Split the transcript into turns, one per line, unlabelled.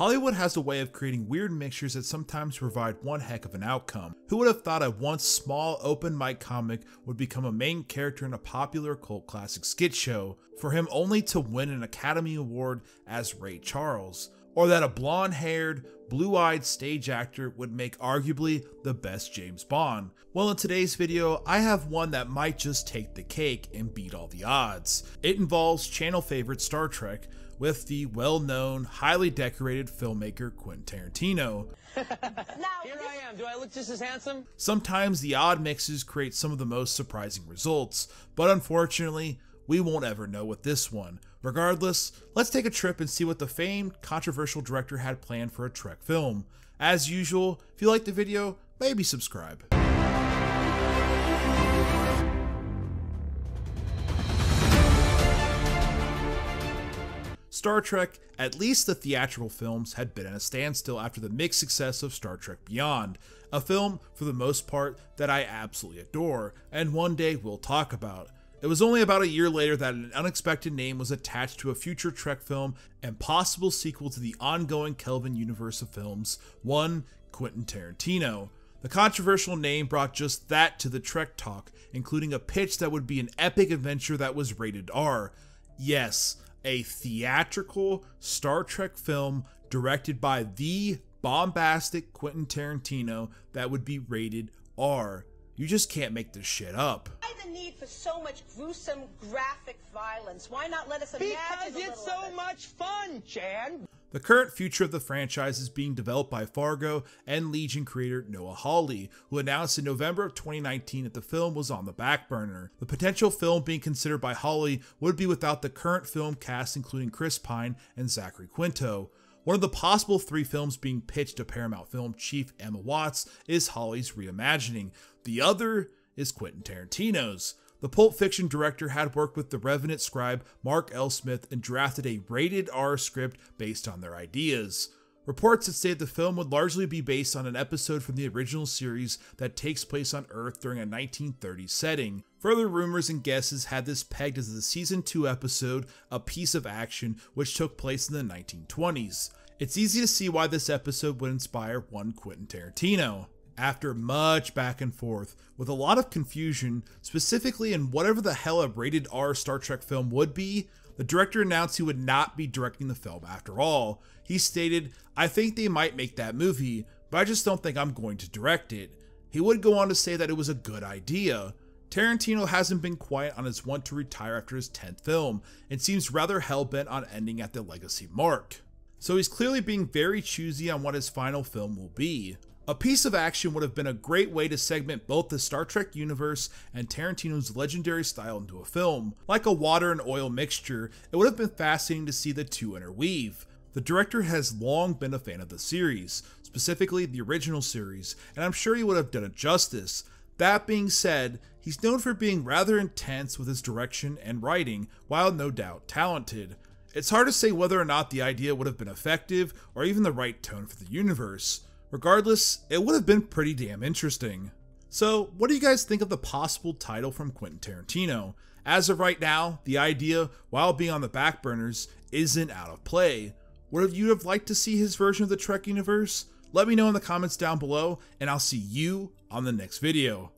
Hollywood has a way of creating weird mixtures that sometimes provide one heck of an outcome. Who would have thought a once small open mic comic would become a main character in a popular cult classic skit show, for him only to win an Academy Award as Ray Charles? Or that a blonde-haired, blue-eyed stage actor would make arguably the best James Bond? Well, in today's video, I have one that might just take the cake and beat all the odds. It involves channel favorite Star Trek, with the well-known, highly decorated filmmaker Quentin Tarantino.
Here I am. Do I look just as handsome?
Sometimes the odd mixes create some of the most surprising results, but unfortunately, we won't ever know with this one. Regardless, let's take a trip and see what the famed, controversial director had planned for a Trek film. As usual, if you liked the video, maybe subscribe. Star Trek, at least the theatrical films, had been at a standstill after the mixed success of Star Trek Beyond, a film, for the most part, that I absolutely adore, and one day we'll talk about. It was only about a year later that an unexpected name was attached to a future Trek film and possible sequel to the ongoing Kelvin universe of films, one Quentin Tarantino. The controversial name brought just that to the Trek talk, including a pitch that would be an epic adventure that was rated R. Yes, a theatrical Star Trek film directed by the bombastic Quentin Tarantino that would be rated R. You just can't make this shit up.
Why the need for so much gruesome graphic violence? Why not let us imagine
Because it's so much fun, Chan.
The current future of the franchise is being developed by Fargo and Legion creator Noah Hawley, who announced in November of 2019 that the film was on the back burner. The potential film being considered by Hawley would be without the current film cast, including Chris Pine and Zachary Quinto. One of the possible 3 films being pitched to Paramount Film chief Emma Watts is Hawley's reimagining. The other is Quentin Tarantino's. The Pulp Fiction director had worked with the Revenant scribe Mark L. Smith and drafted a rated R script based on their ideas. Reports had stated the film would largely be based on an episode from the original series that takes place on Earth during a 1930s setting. Further rumors and guesses had this pegged as the season 2 episode, A Piece of Action, which took place in the 1920s. It's easy to see why this episode would inspire one Quentin Tarantino. After much back and forth, with a lot of confusion, specifically in whatever the hell a rated R Star Trek film would be, the director announced he would not be directing the film after all. He stated, "I think they might make that movie, but I just don't think I'm going to direct it." He would go on to say that it was a good idea. Tarantino hasn't been quiet on his want to retire after his 10th film, and seems rather hell-bent on ending at the legacy mark. So he's clearly being very choosy on what his final film will be. A Piece of Action would have been a great way to segment both the Star Trek universe and Tarantino's legendary style into a film. Like a water and oil mixture, it would have been fascinating to see the two interweave. The director has long been a fan of the series, specifically the original series, and I'm sure he would have done it justice. That being said, he's known for being rather intense with his direction and writing, while no doubt talented. It's hard to say whether or not the idea would have been effective or even the right tone for the universe. Regardless, it would have been pretty damn interesting. So, what do you guys think of the possible title from Quentin Tarantino? As of right now, the idea, while being on the back burners, isn't out of play. Would you have liked to see his version of the Trek universe? Let me know in the comments down below, and I'll see you on the next video.